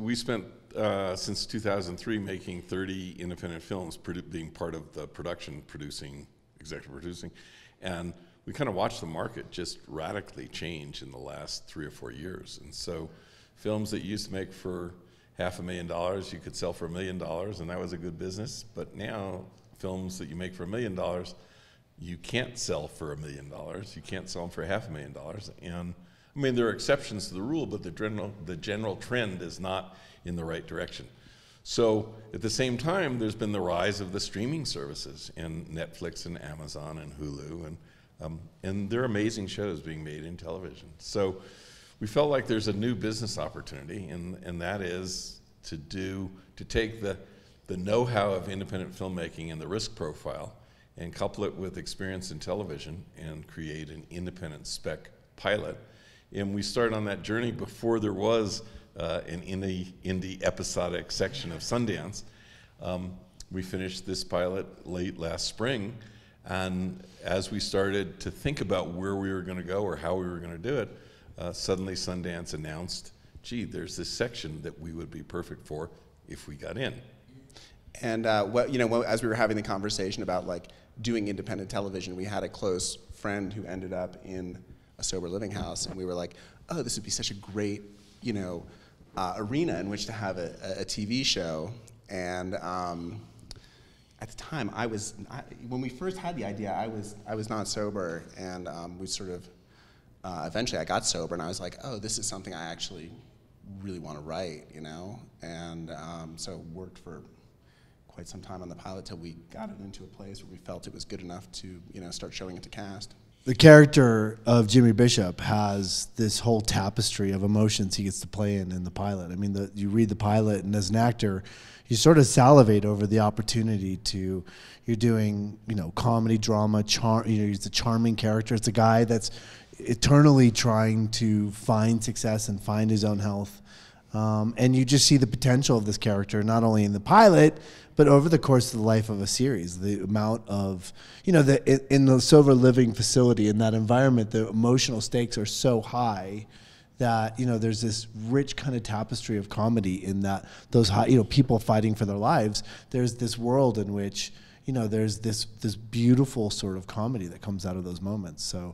we spent since 2003 making 30 independent films, being part of the executive producing, and we kind of watched the market just radically change in the last 3 or 4 years. And so films that used to make for $500,000, you could sell for $1 million, and that was a good business. But now, films that you make for $1 million, you can't sell for $1 million. You can't sell them for $500,000. And I mean, there are exceptions to the rule, but the general trend is not in the right direction. So at the same time, there's been the rise of the streaming services, and Netflix and Amazon and Hulu, and there are amazing shows being made in television. So we felt like there's a new business opportunity, and that is to take the know-how of independent filmmaking and the risk profile and couple it with experience in television and create an independent spec pilot. And we started on that journey before there was an indie episodic section of Sundance. We finished this pilot late last spring, and as we started to think about where we were going to go or how we were going to do it, suddenly Sundance announced, gee, there's this section that we would be perfect for if we got in. And as we were having the conversation about like doing independent television, we had a close friend who ended up in a sober living house, and we were like, oh, this would be such a great, arena in which to have a TV show. And at the time, when we first had the idea, I was not sober, and we sort of eventually I got sober, and I was like, oh, this is something I actually really want to write, and so worked for quite some time on the pilot till we got it into a place where we felt it was good enough to start showing it to cast. The character of Jimmy Bishop has this whole tapestry of emotions he gets to play in the pilot. I mean, you read the pilot, and as an actor, you sort of salivate over the opportunity you're doing, comedy, drama, he's a charming character. It's a guy that's eternally trying to find success and find his own health. And you just see the potential of this character, not only in the pilot, but over the course of the life of a series. The amount of, in the sober living facility, in that environment, the emotional stakes are so high that, there's this rich kind of tapestry of comedy in that those high, people fighting for their lives. There's this world in which, there's this beautiful sort of comedy that comes out of those moments. So